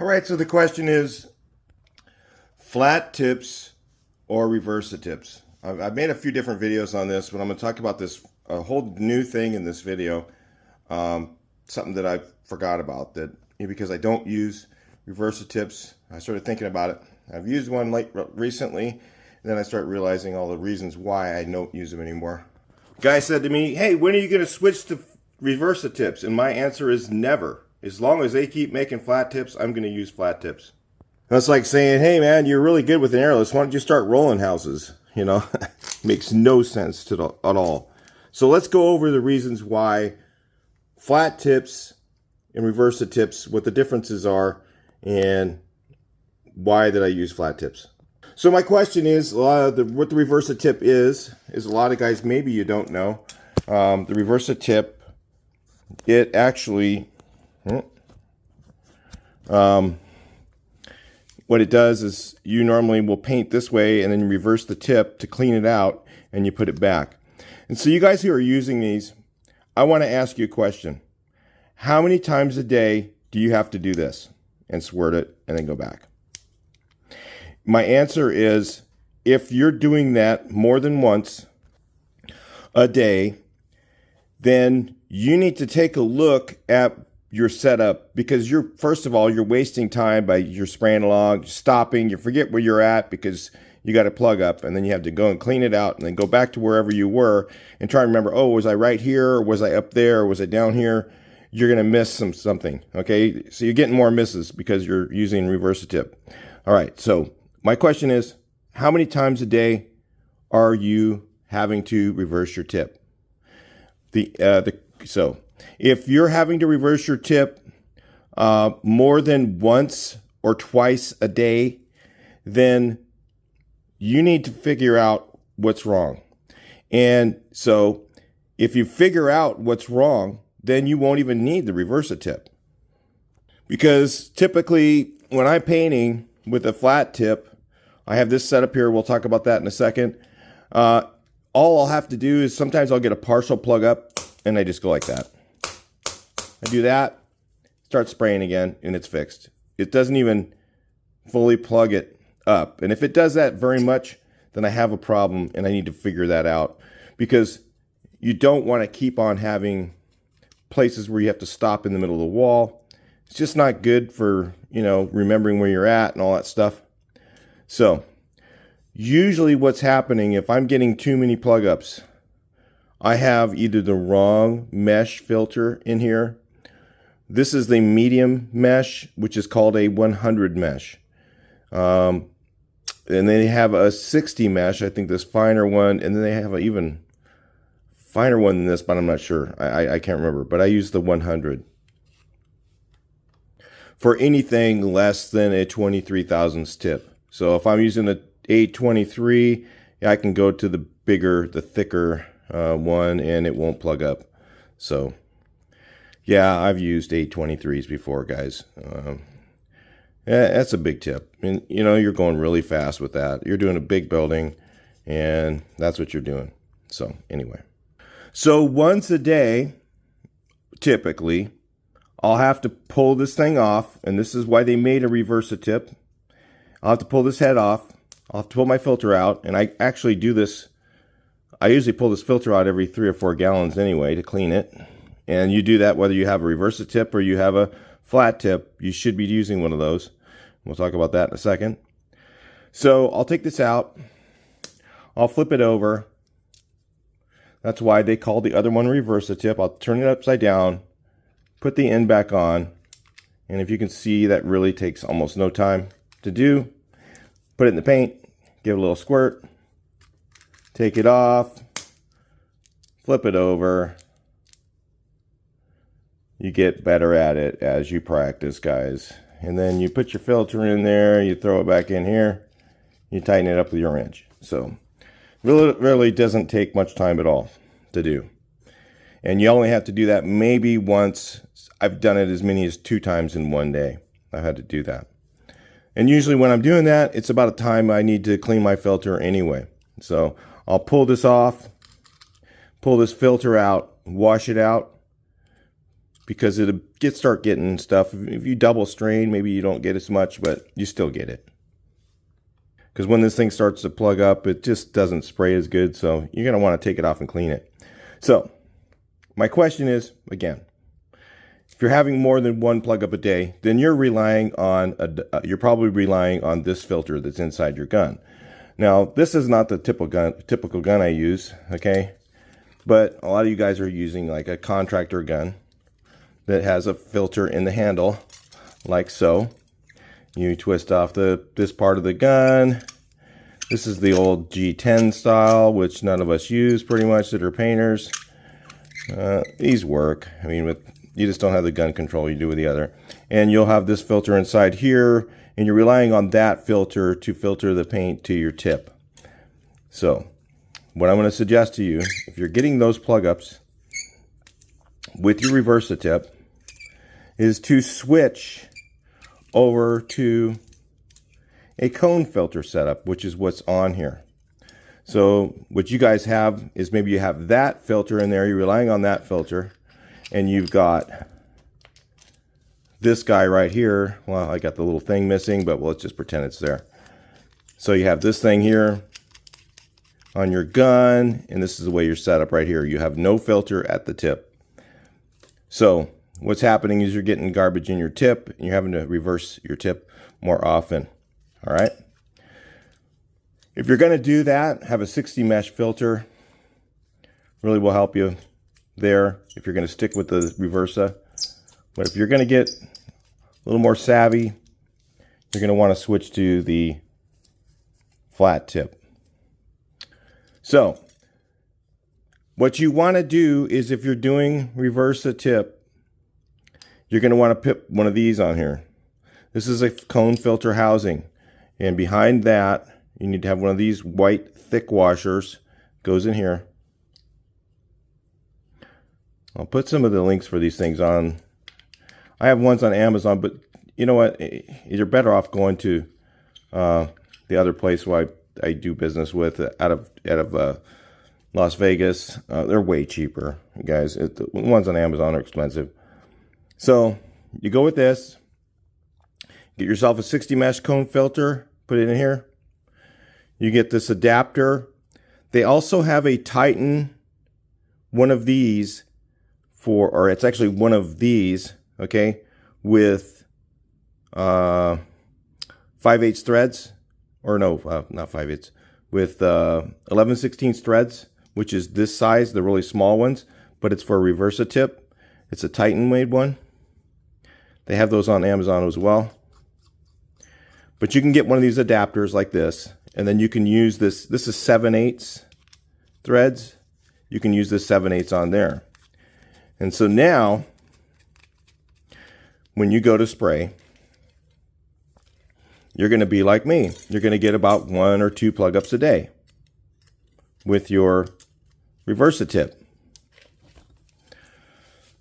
All right, so the question is flat tips or Reversa tips. I've made a few different videos on this, but I'm going to talk about this a whole new thing in this video. Something that I forgot about that because I don't use Reversa tips. I started thinking about it. I've used one recently, and then I started realizing all the reasons why I don't use them anymore. Guy said to me, "Hey, when are you going to switch to Reversa tips?" And my answer is never. As long as they keep making flat tips, I'm going to use flat tips. That's like saying, "Hey man, you're really good with an airless. Why don't you start rolling houses?" You know, makes no sense at all. So let's go over the reasons why flat tips and Reversa tips, what the differences are, and why did I use flat tips. So my question is, what the Reversa tip is a lot of guys, maybe you don't know, the Reversa tip, it actually, what it does is you normally will paint this way and then you reverse the tip to clean it out and you put it back. And so you guys who are using these, I want to ask you a question. How many times a day do you have to do this and squirt it and then go back? My answer is, if you're doing that more than once a day, then you need to take a look at your setup, because first of all, you're wasting time by you're spraying along, stopping, you forget where you're at because you got to plug up, and then you have to go and clean it out and then go back to wherever you were and try to remember, oh, was I right here, or was I up there, or was I down here? You're going to miss something, okay? So you're getting more misses because you're using Reversa tip. All right, so my question is, how many times a day are you having to reverse your tip? So if you're having to reverse your tip more than once or twice a day, then you need to figure out what's wrong. And so if you figure out what's wrong, then you won't even need the Reversa tip. Because typically when I'm painting with a flat tip, I have this setup here. We'll talk about that in a second. All I'll have to do is sometimes I'll get a partial plug up and I just go like that. I do that, start spraying again, and it's fixed. It doesn't even fully plug it up. And if it does that very much, then I have a problem and I need to figure that out, because you don't want to keep on having places where you have to stop in the middle of the wall. It's just not good for, remembering where you're at and all that stuff. So usually what's happening, if I'm getting too many plug ups, I have either the wrong mesh filter in here. This is the medium mesh, which is called a 100 mesh. And they have a 60 mesh, I think this finer one, and then they have an even finer one than this, but I'm not sure. I can't remember, but I use the 100. For anything less than a 23 thousandths tip. So if I'm using a 823, I can go to the bigger, the thicker one, and it won't plug up. So yeah, I've used 823s before, guys. That's a big tip. And you're going really fast with that. You're doing a big building, and that's what you're doing. So anyway, so once a day, typically, I'll have to pull this thing off, and this is why they made a Reversa tip. I'll have to pull this head off. I'll have to pull my filter out, and I actually do this. I usually pull this filter out every 3 or 4 gallons anyway to clean it. And you do that whether you have a Reversa tip or you have a flat tip. You should be using one of those. We'll talk about that in a second. So I'll take this out. I'll flip it over. That's why they call the other one Reversa tip. I'll turn it upside down, put the end back on. And if you can see, that really takes almost no time to do. Put it in the paint, give it a little squirt, take it off, flip it over. You get better at it as you practice, guys. And then you put your filter in there, you throw it back in here, you tighten it up with your wrench. So really doesn't take much time at all to do. And you only have to do that maybe once. I've done it as many as 2 times in one day. I've had to do that. And usually when I'm doing that, it's about a time I need to clean my filter anyway. So I'll pull this off, pull this filter out, wash it out, because it'll start getting stuff. If you double strain, maybe you don't get as much, but you still get it. Because when this thing starts to plug up, it just doesn't spray as good. So you're going to want to take it off and clean it. So my question is, again, if you're having more than one plug up a day, then you're relying on you're probably relying on this filter that's inside your gun. Now, this is not the typical gun I use, okay? But a lot of you guys are using like a contractor gun that has a filter in the handle, like so. You twist off this part of the gun. This is the old G10 style, which none of us use pretty much that are painters. These work. I mean, you just don't have the gun control you do with the other. And you'll have this filter inside here, and you're relying on that filter to filter the paint to your tip. So what I'm going to suggest to you, if you're getting those plug ups with your Reversa tip, is to switch over to a cone filter setup, which is what's on here. So what you guys have is maybe you have that filter in there, you're relying on that filter, and you've got this guy right here. Well, I got the little thing missing, but let's just pretend it's there. So you have this thing here on your gun, and this is the way you're set up right here. You have no filter at the tip. So what's happening is you're getting garbage in your tip, and you're having to reverse your tip more often. All right. If you're going to do that, have a 60 mesh filter. Really will help you there if you're going to stick with the Reversa. But if you're going to get a little more savvy, you're going to want to switch to the flat tip. So what you want to do is, if you're doing Reversa tip, you're going to want to put one of these on here. This is a cone filter housing. And behind that, you need to have one of these white thick washers. Goes in here. I'll put some of the links for these things on. I have ones on Amazon, but you know what? You're better off going to the other place where I do business with out of Las Vegas. They're way cheaper, guys. The ones on Amazon are expensive. So you go with this. Get yourself a 60 mesh cone filter. Put it in here. You get this adapter. They also have a Titan, one of these or it's actually one of these, okay, with 5/8 threads, or no, not 5/8, with 11/16 threads, which is this size, the really small ones, but it's for a Reversa tip. It's a Titan made one. They have those on Amazon as well. But you can get one of these adapters like this, and then you can use this. This is 7/8 threads. You can use this 7/8 on there. And so now, when you go to spray, you're going to be like me. You're going to get about 1 or 2 plug ups a day with your Reversa tip.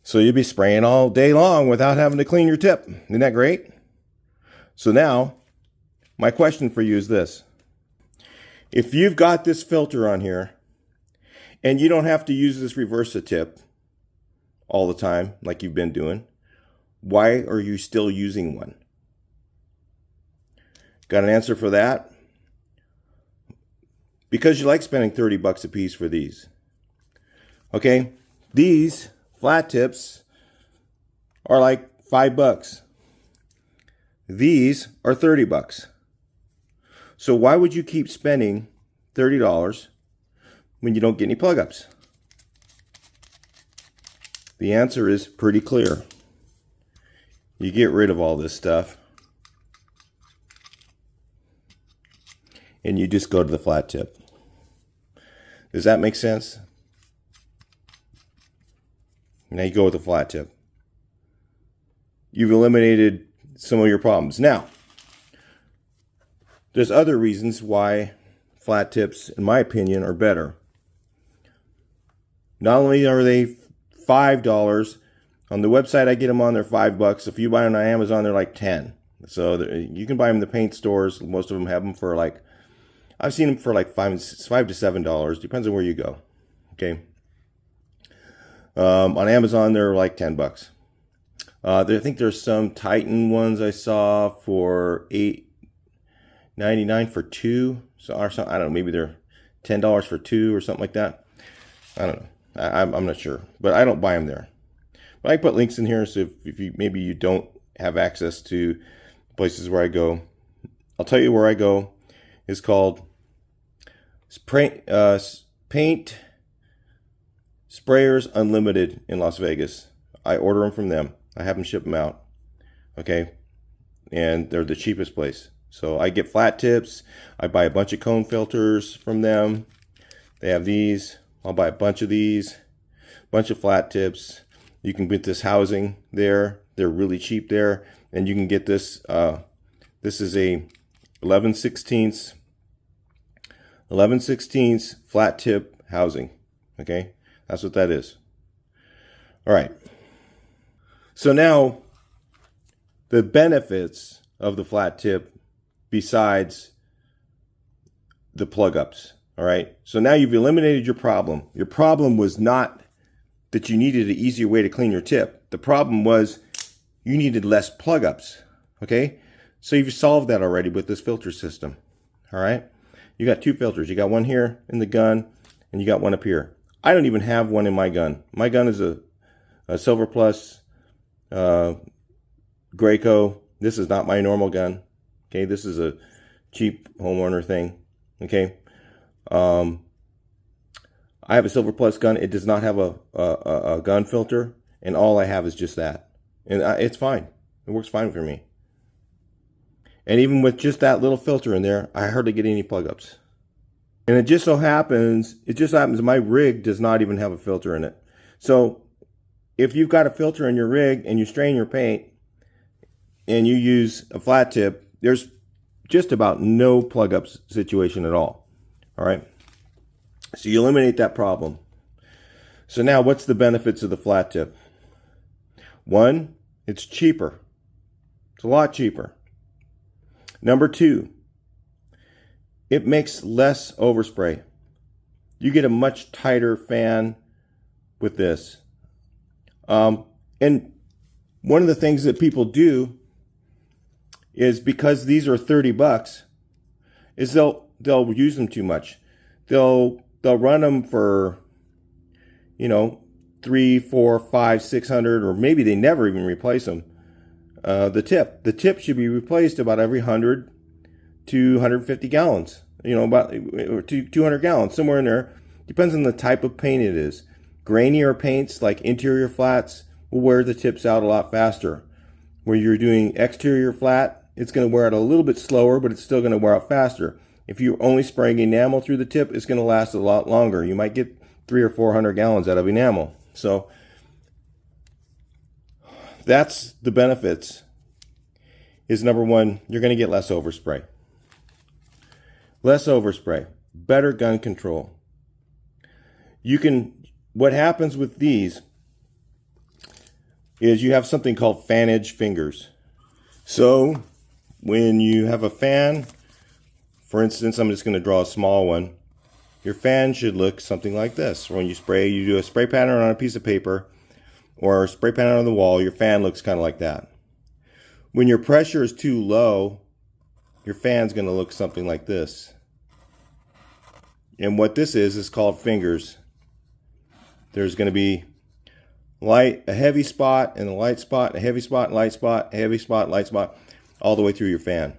So you'll be spraying all day long without having to clean your tip. Isn't that great? So now, my question for you is this. If you've got this filter on here and you don't have to use this Reversa tip all the time like you've been doing, why are you still using one? Got an answer for that? Because you like spending 30 bucks a piece for these. Okay, these flat tips are like 5 bucks. These are 30 bucks. So why would you keep spending $30 when you don't get any plug ups? The answer is pretty clear. You get rid of all this stuff and you just go to the flat tip. Does that make sense? Now you go with the flat tip. You've eliminated some of your problems. Now, there's other reasons why flat tips, in my opinion, are better. Not only are they $5 on the website, I get them on, they're $5. If you buy them on Amazon, they're like 10. So you can buy them in the paint stores. Most of them have them for like, I've seen them for like $5 to $7. Depends on where you go. Okay. On Amazon, they're like 10 bucks. I think there's some Titan ones I saw for $8.99 for two. So or something, I don't know, maybe they're $10 for two or something like that. I don't know. I'm not sure, but I don't buy them there. But I put links in here, so if you maybe you don't have access to places where I go, I'll tell you where I go. It's called Paint Sprayers Unlimited in Las Vegas. I order them from them. I have them ship them out. Okay, and they're the cheapest place. So I get flat tips. I buy a bunch of cone filters from them. They have these. I'll buy a bunch of these, bunch of flat tips. You can get this housing there. They're really cheap there. And you can get this. This is a 11/16 flat tip housing. Okay, that's what that is. All right. So now the benefits of the flat tip besides the plug ups. All right. So now you've eliminated your problem. Your problem was not that you needed an easier way to clean your tip. The problem was you needed less plug ups. Okay. So you've solved that already with this filter system. All right. You got two filters. You got one here in the gun and you got one up here. I don't even have one in my gun. My gun is a Silver Plus Graco. This is not my normal gun. Okay. This is a cheap homeowner thing. Okay. I have a Silver Plus gun. It does not have a gun filter, and all I have is just that, and it's fine. It works fine for me. And even with just that little filter in there, I hardly get any plug ups. And it just happens my rig does not even have a filter in it. So if you've got a filter in your rig and you strain your paint and you use a flat tip, there's just about no plug ups situation at all. All right. So you eliminate that problem. So now what's the benefits of the flat tip? One, it's cheaper. It's a lot cheaper. Number two, it makes less overspray. You get a much tighter fan with this. And one of the things that people do is, because these are $30, is they'll use them too much. They'll run them for, you know, 300, 400, 500, 600, or maybe they never even replace them. The tip should be replaced about every 100 to 150 gallons. You know, about 200 gallons, somewhere in there. Depends on the type of paint it is. Grainier paints like interior flats will wear the tips out a lot faster. Where you're doing exterior flat, it's going to wear out a little bit slower, but it's still going to wear out faster. If you're only spraying enamel through the tip, it's going to last a lot longer. You might get 300 or 400 gallons out of enamel. So that's the benefits. Is number one, you're going to get less overspray. Less overspray, better gun control. What happens with these is you have something called fan edge fingers. So when you have a fan, for instance, I'm just going to draw a small one. Your fan should look something like this. When you spray, you do a spray pattern on a piece of paper or a spray pattern on the wall, your fan looks kind of like that. When your pressure is too low, your fan's going to look something like this. And what this is called fingers. There's going to be a heavy spot and a light spot, a heavy spot, light spot, a heavy spot, light spot, all the way through your fan.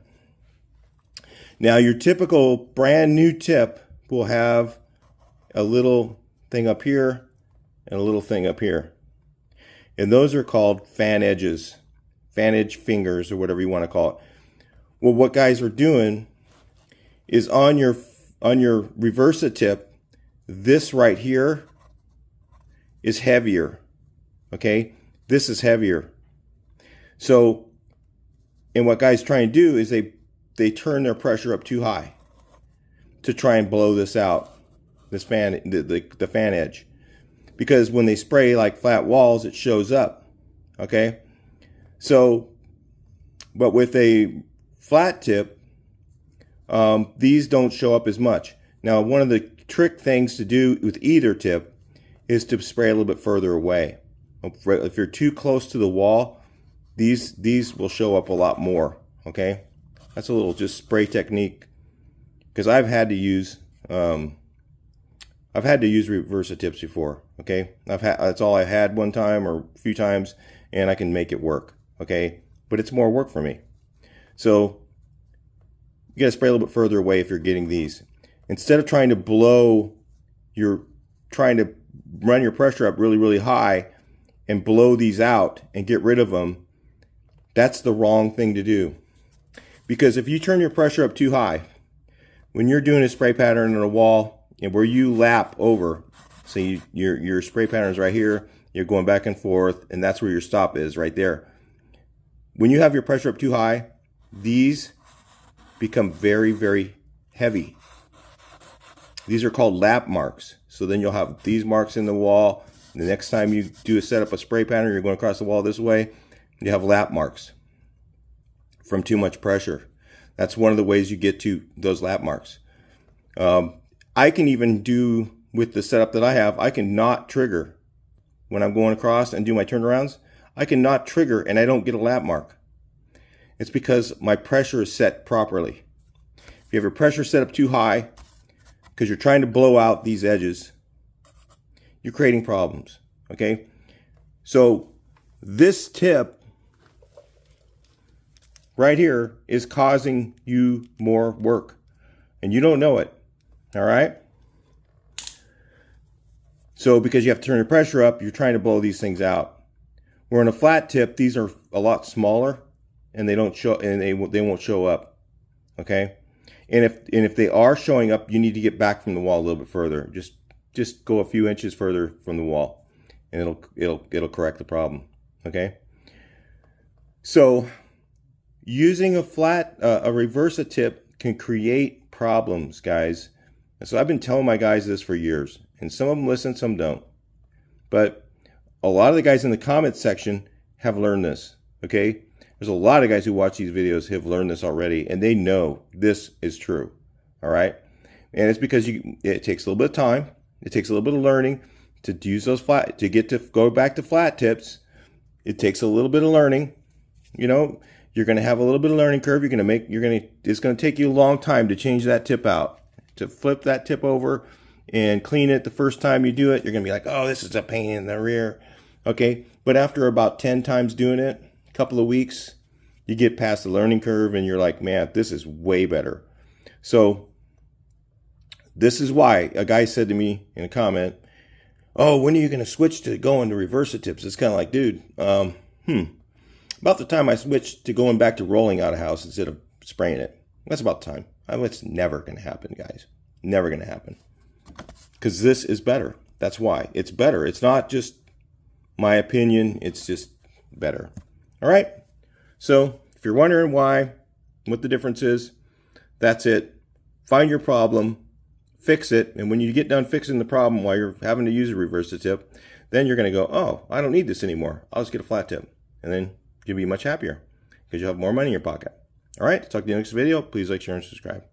Now your typical brand new tip will have a little thing up here and a little thing up here. And those are called fan edges, fan edge fingers, or whatever you want to call it. Well, what guys are doing is on your Reversa tip, this right here is heavier. Okay, this is heavier. So, and what guys try and do is they turn their pressure up too high to try and blow this out, this fan, the fan edge, because when they spray like flat walls, it shows up. Okay, so, but with a flat tip, these don't show up as much. Now, one of the trick things to do with either tip is to spray a little bit further away. If you're too close to the wall, these will show up a lot more. Okay, that's a little just spray technique, because I've had to use Reversa tips before. Okay, that's all I had one time or a few times, and I can make it work. Okay, but it's more work for me. So you got to spray a little bit further away if you're getting these. Instead of trying to blow, you're trying to run your pressure up really, really high and blow these out and get rid of them. That's the wrong thing to do. Because if you turn your pressure up too high, when you're doing a spray pattern on a wall and where you lap over, so your spray pattern is right here, you're going back and forth, and that's where your stop is, right there. When you have your pressure up too high, these become very, very heavy. These are called lap marks. So then you'll have these marks in the wall. The next time you do set up a spray pattern, you're going across the wall this way, you have lap marks from too much pressure. That's one of the ways you get to those lap marks. I can even do, with the setup that I have, I can not trigger when I'm going across and do my turnarounds. I can not trigger and I don't get a lap mark. It's because my pressure is set properly. If you have your pressure set up too high, because you're trying to blow out these edges, you're creating problems. Okay, so this tip right here is causing you more work, and you don't know it. All right, so because you have to turn your pressure up, you're trying to blow these things out. Where on a flat tip, these are a lot smaller, and they don't show, and they won't show up. Okay. And if they are showing up, you need to get back from the wall a little bit further. Just go a few inches further from the wall, and it'll correct the problem. Okay. So using a Reversa tip can create problems, guys. And so I've been telling my guys this for years, and some of them listen, some don't. But a lot of the guys in the comments section have learned this. Okay. There's a lot of guys who watch these videos who have learned this already, and they know this is true. All right. And it's because it takes a little bit of time. It takes a little bit of learning to use those go back to flat tips. It takes a little bit of learning. You know, you're going to have a little bit of learning curve. It's going to take you a long time to change that tip out, to flip that tip over and clean it. The first time you do it, you're going to be like, oh, this is a pain in the rear. Okay. But after about 10 times doing it, couple of weeks, you get past the learning curve and you're like, man, this is way better. So this is why a guy said to me in a comment, oh, when are you going to switch to going to Reversa tips? It's kind of like, dude, about the time I switched to going back to rolling out of house instead of spraying it. That's about the time. It's never going to happen, guys. Never going to happen. Because this is better. That's why. It's better. It's not just my opinion. It's just better. All right, so if you're wondering what the difference is, that's it. Find your problem, fix it, and when you get done fixing the problem while you're having to use a Reversa tip, then you're going to go, oh, I don't need this anymore. I'll just get a flat tip, and then you'll be much happier because you'll have more money in your pocket. All right, talk to you in the next video. Please like, share, and subscribe.